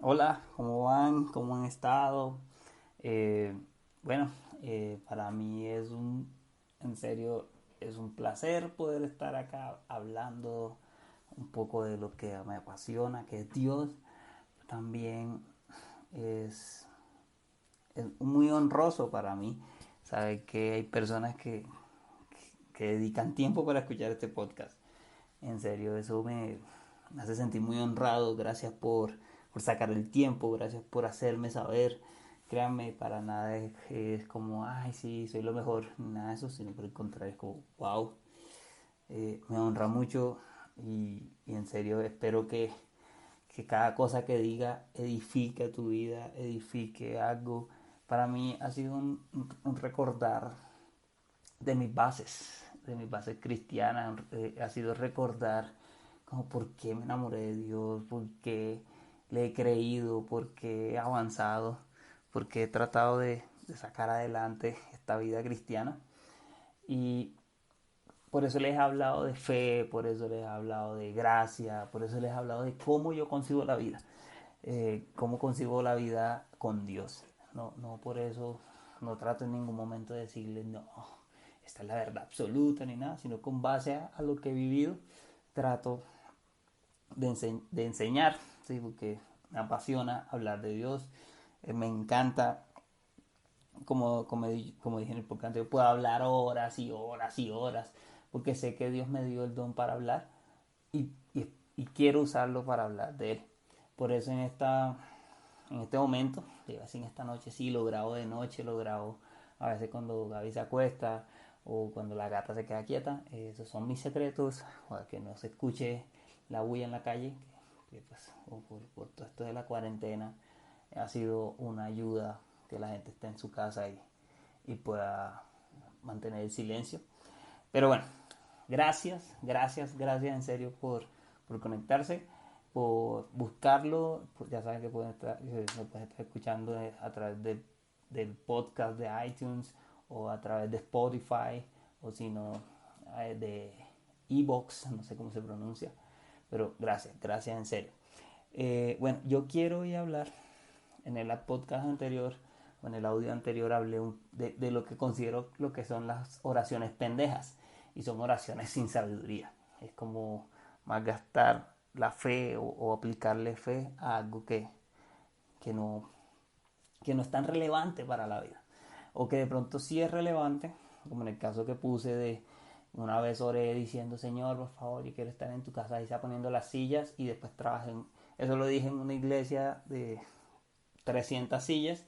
Hola, ¿cómo van? ¿Cómo han estado? Eh, bueno, para mí en serio, es un placer poder estar acá hablando un poco de lo que me apasiona, que es Dios. También es, es muy honroso para mí saber que hay personas que dedican tiempo para escuchar este podcast. En serio, me hace sentir muy honrado. Gracias por sacar el tiempo, gracias por hacerme saber. Créanme, para nada es como, ay, sí, soy lo mejor, nada de eso, sino por el contrario, es como, wow, me honra mucho y en serio espero que cada cosa que diga edifique tu vida, edifique algo. Para mí ha sido un recordar de mis bases cristianas, ha sido recordar como por qué me enamoré de Dios, por qué le he creído, por qué he avanzado, por qué he tratado de sacar adelante esta vida cristiana. Y por eso les he hablado de fe, por eso les he hablado de gracia, por eso les he hablado de cómo yo concibo la vida, cómo concibo la vida con Dios. No por eso no trato en ningún momento de decirles, no, esta es la verdad absoluta ni nada, sino con base a lo que he vivido, trato de enseñar, ¿sí? Porque me apasiona hablar de Dios, me encanta, como dije en el podcast anterior, puedo hablar horas y horas y horas, porque sé que Dios me dio el don para hablar y quiero usarlo para hablar de Él. Por eso en este momento, así en esta noche, sí, lo grabo de noche, lo grabo a veces cuando Gaby se acuesta o cuando la gata se queda quieta. Esos son mis secretos, para que no se escuche la bulla en la calle, que pues, por todo esto de la cuarentena ha sido una ayuda que la gente esté en su casa y pueda mantener el silencio. Pero bueno, gracias en serio por conectarse, por buscarlo. Pues ya saben que lo pueden estar escuchando a través del podcast de iTunes o a través de Spotify o si no de Evox, no sé cómo se pronuncia. Pero gracias en serio. Bueno, yo quiero hoy hablar en el podcast anterior o en el audio anterior hablé de lo que considero lo que son las oraciones pendejas y son oraciones sin sabiduría. Es como malgastar la fe o aplicarle fe a algo que, no, que no es tan relevante para la vida o que de pronto sí es relevante, como en el caso que puse de una vez oré diciendo, Señor, por favor, yo quiero estar en tu casa, ahí está poniendo las sillas y después trabajé. Eso lo dije en una iglesia de 300 sillas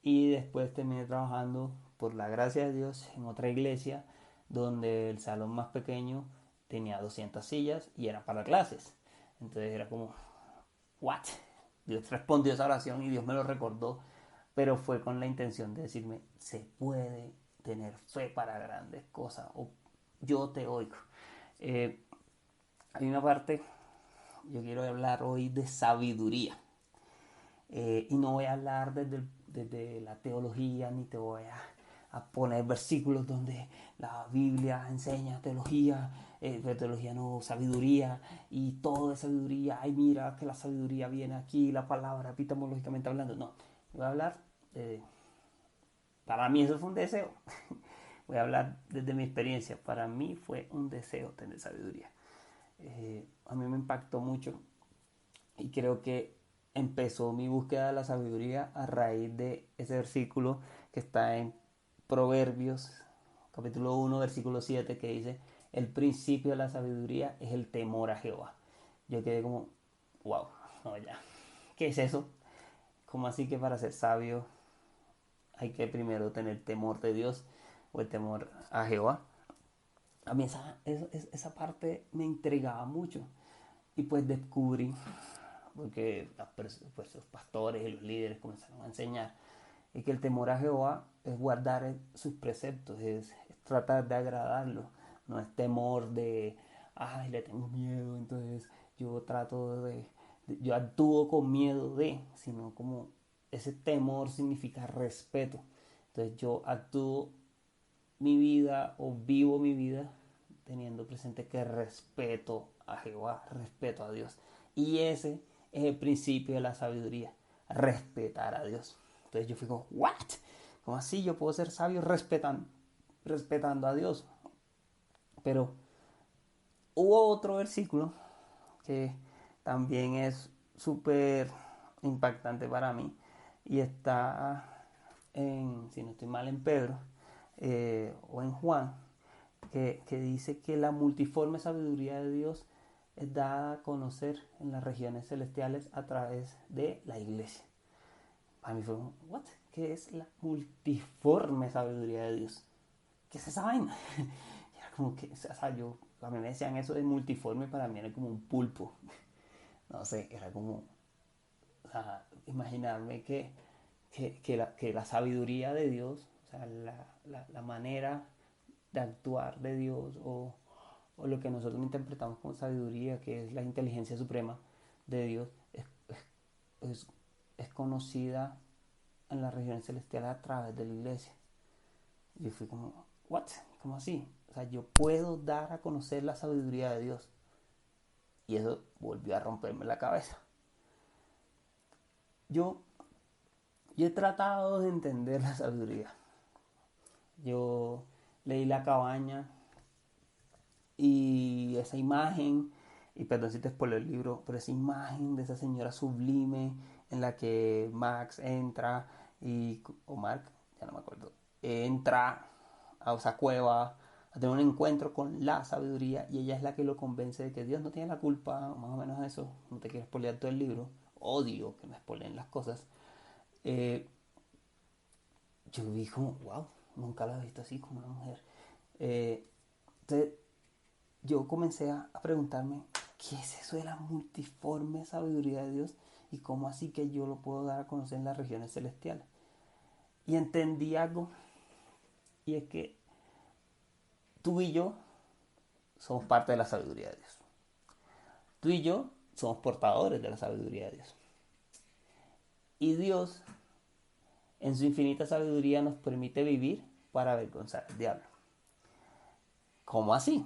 y después terminé trabajando, por la gracia de Dios, en otra iglesia donde el salón más pequeño tenía 200 sillas y era para clases. Entonces era como, ¿what? Dios respondió esa oración y Dios me lo recordó, pero fue con la intención de decirme, se puede tener fe para grandes cosas, o yo te oigo. Eh, Hay una parte, yo quiero hablar hoy de sabiduría. Y no voy a hablar desde la teología, ni te voy a poner versículos donde la Biblia enseña teología, teología no, sabiduría, y todo es sabiduría. Ay, mira que la sabiduría viene aquí, la palabra epistemológicamente hablando. No, voy a hablar de. Para mí eso fue un deseo. Voy a hablar desde mi experiencia. Para mí fue un deseo tener sabiduría. A mí me impactó mucho y creo que empezó mi búsqueda de la sabiduría a raíz de ese versículo que está en Proverbios, capítulo 1 versículo 7 que dice, el principio de la sabiduría es el temor a Jehová. Yo quedé como, wow, no, ya, ¿qué es eso? ¿Cómo así que para ser sabio hay que primero tener temor de Dios o el temor a Jehová? A mí esa parte me intrigaba mucho y pues descubrí, porque pues, los pastores y los líderes comenzaron a enseñar, y que el temor a Jehová es guardar sus preceptos, es tratar de agradarlo, no es temor de, ay, le tengo miedo, entonces yo trato yo actúo con miedo de, sino como ese temor significa respeto. Entonces yo actúo mi vida o vivo mi vida teniendo presente que respeto a Jehová, respeto a Dios. Y ese es el principio de la sabiduría, respetar a Dios. Entonces yo fui como, ¿what? ¿Cómo así yo puedo ser sabio respetando a Dios? Pero hubo otro versículo que también es súper impactante para mí y está si no estoy mal, en Pedro o en Juan, que dice que la multiforme sabiduría de Dios es dada a conocer en las regiones celestiales a través de la iglesia. Para mí fue como, ¿what? ¿Qué es la multiforme sabiduría de Dios? ¿Qué es esa vaina? Y era como que, o sea, a mí me decían eso de multiforme, para mí era como un pulpo. No sé, era como, o sea, imaginarme que la sabiduría de Dios, o sea, la manera de actuar de Dios o lo que nosotros interpretamos como sabiduría, que es la inteligencia suprema de Dios, es, es conocida en las regiones celestiales a través de la iglesia. Y yo fui como, ¿what? ¿Cómo así? O sea, yo puedo dar a conocer la sabiduría de Dios. Y eso volvió a romperme la cabeza. Yo, yo he tratado de entender la sabiduría. Yo leí La Cabaña y esa imagen, y perdón si te spoilé el libro, pero esa imagen de esa señora sublime en la que Max entra o Mark, ya no me acuerdo, entra a esa cueva a tener un encuentro con la sabiduría y ella es la que lo convence de que Dios no tiene la culpa, más o menos eso. No te quiero spoilear todo el libro, odio que me spoileen las cosas. eh, yo vi como, wow, nunca la he visto así como una mujer. Entonces yo comencé a preguntarme, ¿qué es eso de la multiforme sabiduría de Dios? Y cómo así que yo lo puedo dar a conocer en las regiones celestiales. Y entendí algo, y es que tú y yo somos parte de la sabiduría de Dios. Tú y yo somos portadores de la sabiduría de Dios. Y Dios, en su infinita sabiduría, nos permite vivir para avergonzar al diablo. ¿Cómo así?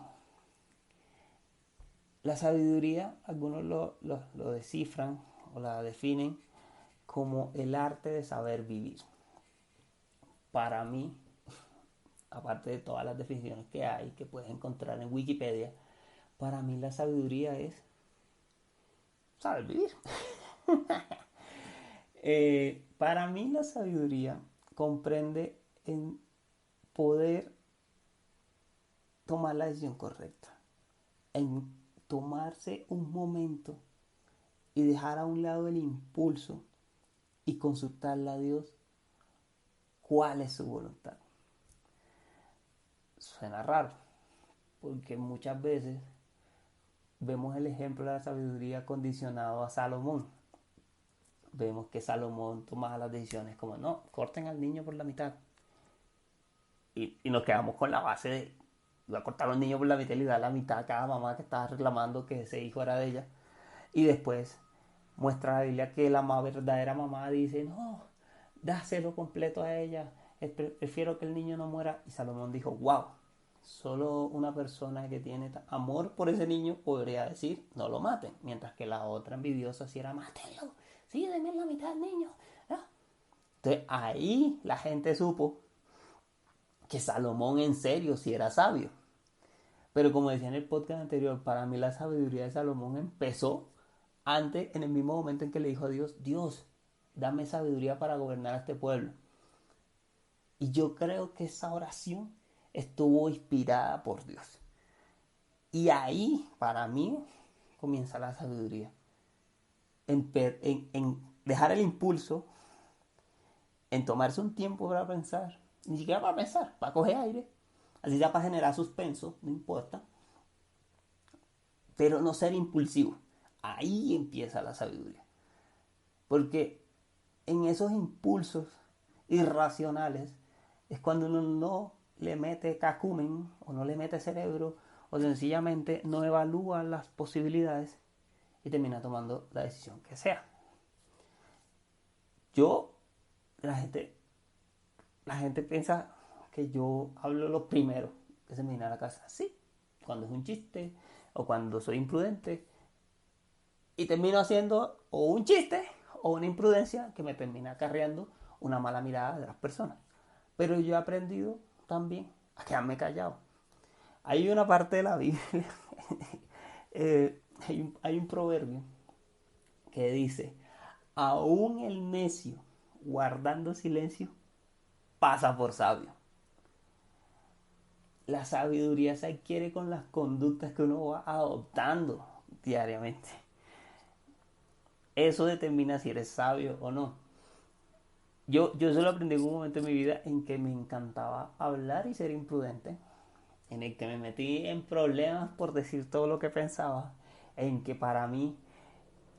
La sabiduría, algunos lo descifran o la definen como el arte de saber vivir. Para mí, aparte de todas las definiciones que hay, que puedes encontrar en Wikipedia, para mí la sabiduría es saber vivir. Para mí la sabiduría comprende en poder tomar la decisión correcta, en tomarse un momento y dejar a un lado el impulso y consultarle a Dios cuál es su voluntad. Suena raro, porque muchas veces vemos el ejemplo de la sabiduría condicionado a Salomón. Vemos que Salomón tomaba las decisiones como, no, corten al niño por la mitad. Y nos quedamos con la base de, iba a cortar a un niño por la mitad y le da la mitad a cada mamá que estaba reclamando que ese hijo era de ella. Y después muestra la Biblia que la verdadera mamá dice, no, dáselo completo a ella, prefiero que el niño no muera. Y Salomón dijo, wow, solo una persona que tiene amor por ese niño podría decir, no lo maten. Mientras que la otra envidiosa sí era, mátenlo, sí, denme la mitad al niño. ¿No? Entonces ahí la gente supo que Salomón en serio sí era sabio. Pero como decía en el podcast anterior, para mí la sabiduría de Salomón empezó antes, en el mismo momento en que le dijo a Dios, Dios, dame sabiduría para gobernar a este pueblo. Y yo creo que esa oración estuvo inspirada por Dios. Y ahí, para mí, comienza la sabiduría. En dejar el impulso, en tomarse un tiempo para pensar, ni siquiera para pensar, para coger aire, así sea para generar suspenso, no importa, pero no ser impulsivo. Ahí empieza la sabiduría. Porque en esos impulsos irracionales es cuando uno no le mete cacumen o no le mete cerebro o sencillamente no evalúa las posibilidades y termina tomando la decisión que sea. Yo, la gente, la gente piensa que yo hablo lo primero que se me viene a la casa. Sí, cuando es un chiste o cuando soy imprudente, y termino haciendo o un chiste o una imprudencia que me termina acarreando una mala mirada de las personas. Pero yo he aprendido también a quedarme callado. Hay una parte de la Biblia, hay un proverbio que dice, aún el necio guardando silencio pasa por sabio. La sabiduría se adquiere con las conductas que uno va adoptando diariamente. Eso determina si eres sabio o no. Yo eso lo aprendí en un momento de mi vida en que me encantaba hablar y ser imprudente, en el que me metí en problemas por decir todo lo que pensaba, en que para mí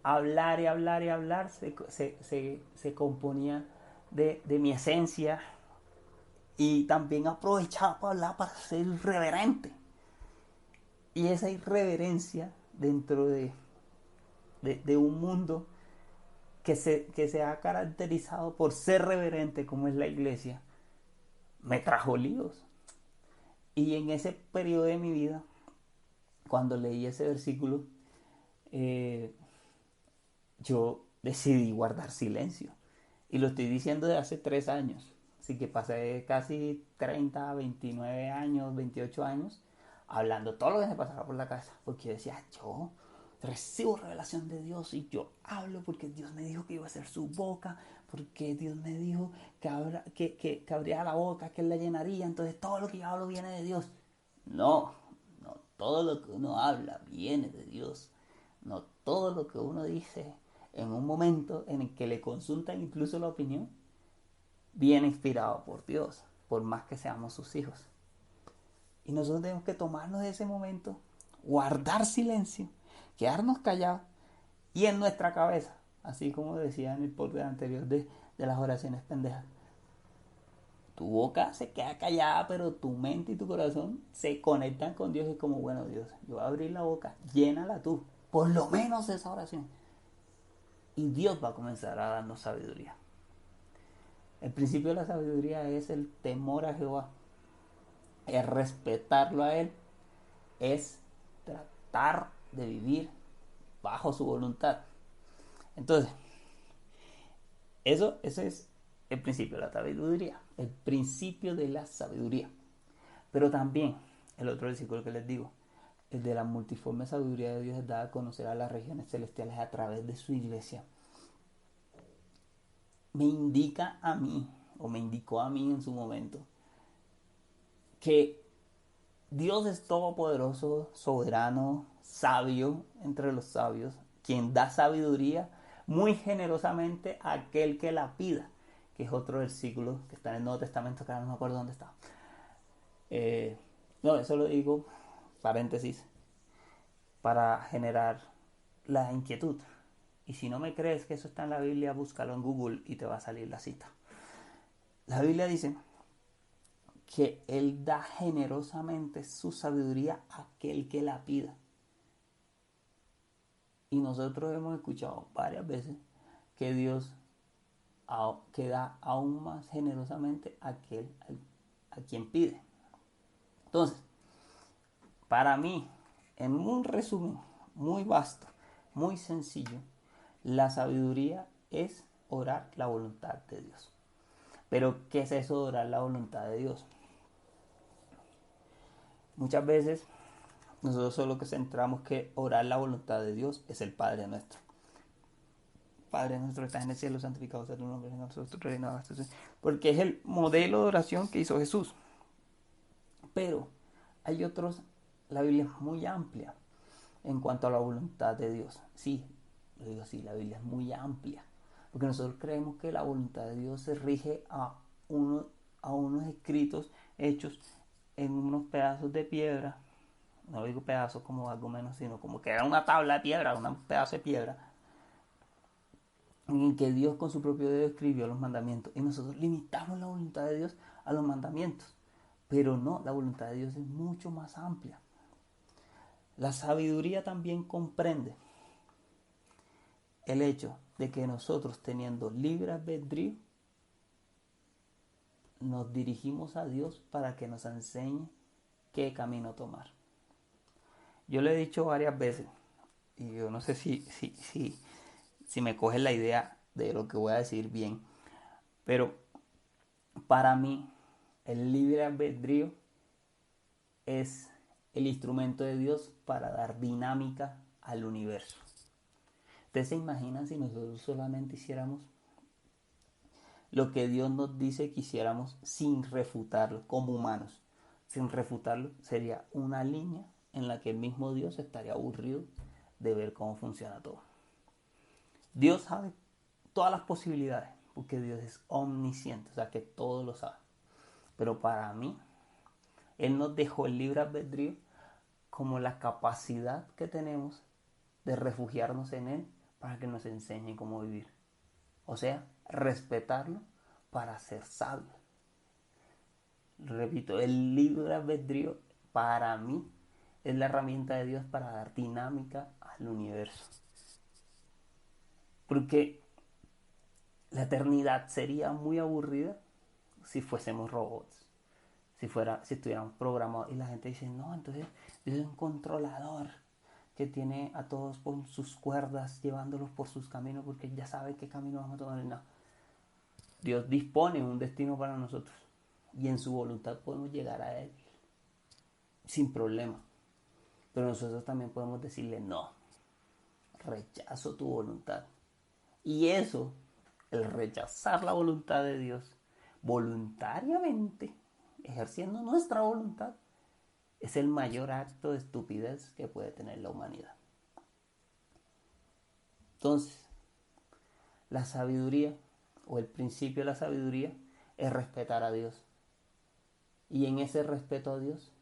hablar y hablar y hablar se componía de mi esencia, y también aprovechaba para hablar para ser irreverente. Y esa irreverencia dentro de un mundo que se ha caracterizado por ser reverente como es la iglesia, me trajo líos. Y en ese periodo de mi vida, cuando leí ese versículo, eh, yo decidí guardar silencio. Y lo estoy diciendo de hace 3 años. Así que pasé casi 30, 29 años, 28 años hablando todo lo que me pasaba por la casa. Porque yo decía, yo recibo revelación de Dios y yo hablo porque Dios me dijo que iba a ser su boca, porque Dios me dijo que abría la boca, que Él la llenaría. Entonces todo lo que yo hablo viene de Dios. No, no todo lo que uno habla viene de Dios. No todo lo que uno dice en un momento en el que le consultan incluso la opinión, viene inspirado por Dios, por más que seamos sus hijos. Y nosotros tenemos que tomarnos de ese momento, guardar silencio, quedarnos callados y en nuestra cabeza, así como decía en el podcast anterior de las oraciones pendejas. Tu boca se queda callada, pero tu mente y tu corazón se conectan con Dios y es como, bueno, Dios, yo voy a abrir la boca, llénala tú, por lo menos esa oración. Y Dios va a comenzar a darnos sabiduría. El principio de la sabiduría es el temor a Jehová, es respetarlo a Él, es tratar de vivir bajo su voluntad. Entonces, eso es el principio de la sabiduría, el principio de la sabiduría. Pero también, el otro versículo que les digo, el de la multiforme sabiduría de Dios es dada a conocer a las regiones celestiales a través de su iglesia. Me indica a mí, o me indicó a mí en su momento, que Dios es todopoderoso, soberano, sabio entre los sabios, quien da sabiduría muy generosamente a aquel que la pida, que es otro versículo que está en el Nuevo Testamento, que ahora no me acuerdo dónde está. Eh, no, eso lo digo, paréntesis, para generar la inquietud. Y si no me crees que eso está en la Biblia, búscalo en Google y te va a salir la cita. La Biblia dice que Él da generosamente su sabiduría a aquel que la pida. Y nosotros hemos escuchado varias veces que Dios que da aún más generosamente a quien pide. Entonces, para mí, en un resumen muy vasto, muy sencillo, la sabiduría es orar la voluntad de Dios. Pero, ¿qué es eso de orar la voluntad de Dios? Muchas veces nosotros solo que centramos que orar la voluntad de Dios es el Padre nuestro. Padre nuestro que estás en el cielo, santificado sea tu nombre, venga a nosotros tu reino, porque es el modelo de oración que hizo Jesús. Pero hay otros, la Biblia es muy amplia en cuanto a la voluntad de Dios. Sí, lo digo así, la Biblia es muy amplia, porque nosotros creemos que la voluntad de Dios se rige a unos escritos hechos en unos pedazos de piedra. No digo pedazos como algo menos, sino como que era una tabla de piedra, un pedazo de piedra, en que Dios con su propio dedo escribió los mandamientos. Y nosotros limitamos la voluntad de Dios a los mandamientos. Pero no, la voluntad de Dios es mucho más amplia. La sabiduría también comprende el hecho de que nosotros, teniendo libre albedrío, nos dirigimos a Dios para que nos enseñe qué camino tomar. Yo le he dicho varias veces, y yo no sé si me coges la idea de lo que voy a decir bien, pero para mí el libre albedrío es el instrumento de Dios para dar dinámica al universo. ¿Ustedes se imaginan si nosotros solamente hiciéramos lo que Dios nos dice que hiciéramos sin refutarlo, como humanos? Sin refutarlo sería una línea en la que el mismo Dios estaría aburrido de ver cómo funciona todo. Dios sabe todas las posibilidades, porque Dios es omnisciente, o sea que todo lo sabe. Pero para mí, Él nos dejó el libre albedrío como la capacidad que tenemos de refugiarnos en Él para que nos enseñe cómo vivir. O sea, respetarlo para ser sabio. Repito, el libre albedrío para mí es la herramienta de Dios para dar dinámica al universo. Porque la eternidad sería muy aburrida si fuésemos robots. Si estuviéramos programados y la gente dice, no, entonces Dios es un controlador que tiene a todos por sus cuerdas, llevándolos por sus caminos, porque ya sabe qué camino vamos a tomar. No. Dios dispone un destino para nosotros y en su voluntad podemos llegar a Él sin problema. Pero nosotros también podemos decirle, no, rechazo tu voluntad. Y eso, el rechazar la voluntad de Dios voluntariamente, ejerciendo nuestra voluntad, es el mayor acto de estupidez que puede tener la humanidad. Entonces, la sabiduría o el principio de la sabiduría es respetar a Dios. Y en ese respeto a Dios,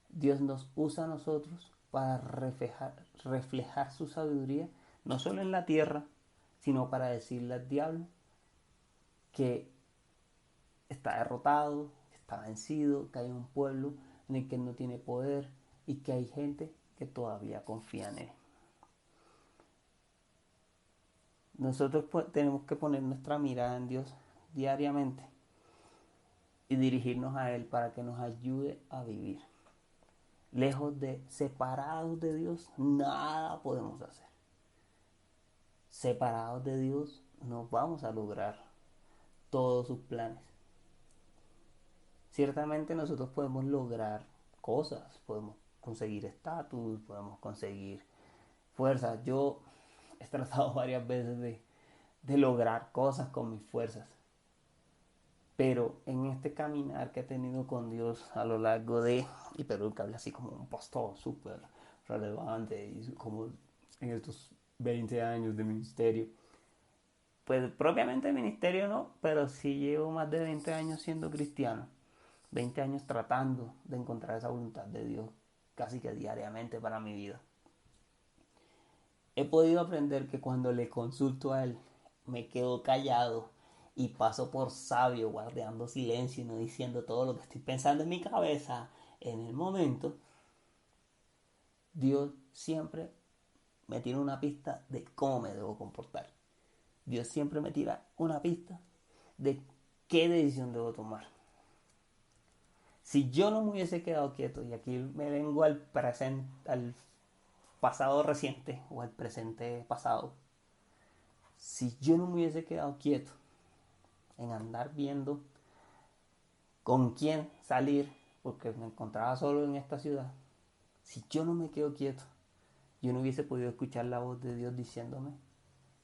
Dios nos usa a nosotros para reflejar su sabiduría, no solo en la tierra, sino para decirle al diablo que está derrotado, que está vencido, que hay un pueblo en el que él no tiene poder y que hay gente que todavía confía en él. Nosotros tenemos que poner nuestra mirada en Dios diariamente y dirigirnos a Él para que nos ayude a vivir. Lejos de, separados de Dios, nada podemos hacer. Separados de Dios, no vamos a lograr todos sus planes. Ciertamente nosotros podemos lograr cosas, podemos conseguir estatus, podemos conseguir fuerza. Yo he tratado varias veces de lograr cosas con mis fuerzas. Pero en este caminar que he tenido con Dios a lo largo de, y pero que habla así como un pastor súper relevante, y como en estos 20 años de ministerio, pues propiamente ministerio no, pero sí llevo más de 20 años siendo cristiano, 20 años tratando de encontrar esa voluntad de Dios casi que diariamente para mi vida. He podido aprender que cuando le consulto a Él, me quedo callado y paso por sabio, guardando silencio y no diciendo todo lo que estoy pensando en mi cabeza en el momento. Dios siempre me tira una pista de cómo me debo comportar. Dios siempre me tira una pista de qué decisión debo tomar. Si yo no me hubiese quedado quieto, y aquí me vengo al pasado reciente o al presente pasado, si yo no me hubiese quedado quieto en andar viendo con quién salir, porque me encontraba solo en esta ciudad, si yo no me quedo quieto, yo no hubiese podido escuchar la voz de Dios diciéndome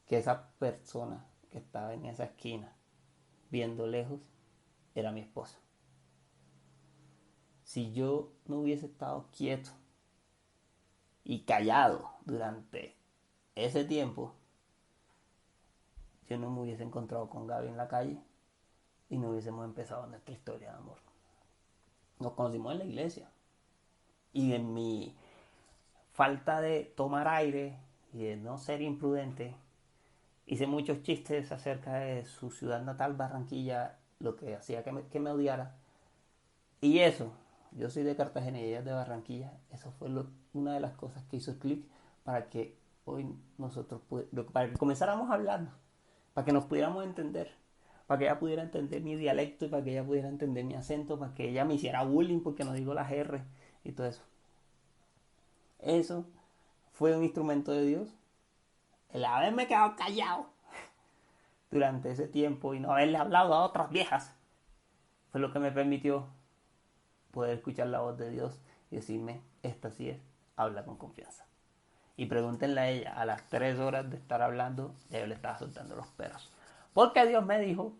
que esa persona que estaba en esa esquina, viendo lejos, era mi esposa. Si yo no hubiese estado quieto y callado durante ese tiempo, yo no me hubiese encontrado con Gaby en la calle y no hubiésemos empezado nuestra historia de amor. Nos conocimos en la iglesia y en mi falta de tomar aire y de no ser imprudente, hice muchos chistes acerca de su ciudad natal, Barranquilla, lo que hacía que me odiara. Y eso, yo soy de Cartagena y ella es de Barranquilla, eso fue una de las cosas que hizo clic para que hoy nosotros, para que comenzáramos a hablarnos, para que nos pudiéramos entender, para que ella pudiera entender mi dialecto y para que ella pudiera entender mi acento, para que ella me hiciera bullying porque no digo las R y todo eso. Eso fue un instrumento de Dios. El haberme quedado callado durante ese tiempo y no haberle hablado a otras viejas fue lo que me permitió poder escuchar la voz de Dios y decirme, esta sí es, habla con confianza. Y pregúntenle a ella, a las 3 horas de estar hablando, ya yo le estaba soltando los perros. Porque Dios me dijo,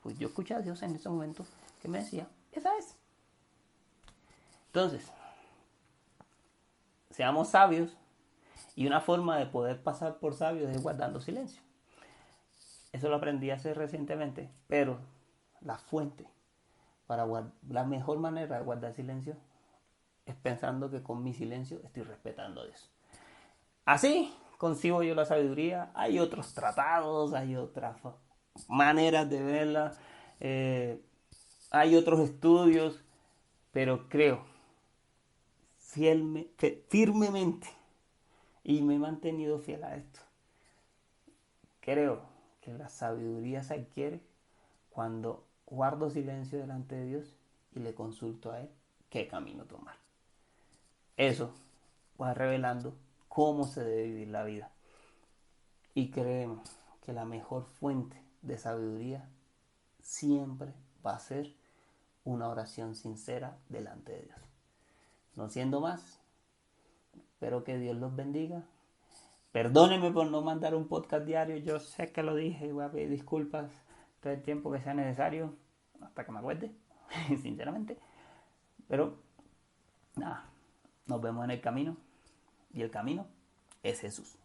pues yo escuché a Dios en ese momento, que me decía, esa es. Entonces, seamos sabios, y una forma de poder pasar por sabios es guardando silencio. Eso lo aprendí hace recientemente, pero la fuente para la mejor manera de guardar silencio es pensando que con mi silencio estoy respetando a Dios. Así concibo yo la sabiduría. Hay otros tratados, hay otras maneras de verla, hay otros estudios, pero creo firmemente, y me he mantenido fiel a esto, creo que la sabiduría se adquiere cuando guardo silencio delante de Dios y le consulto a Él qué camino tomar. Eso va revelando cómo se debe vivir la vida. Y creemos que la mejor fuente de sabiduría siempre va a ser una oración sincera delante de Dios. No siendo más, espero que Dios los bendiga. Perdónenme por no mandar un podcast diario, yo sé que lo dije y voy a pedir disculpas todo el tiempo que sea necesario, hasta que me acuerde, sinceramente. Pero nada, nos vemos en el camino y el camino es Jesús.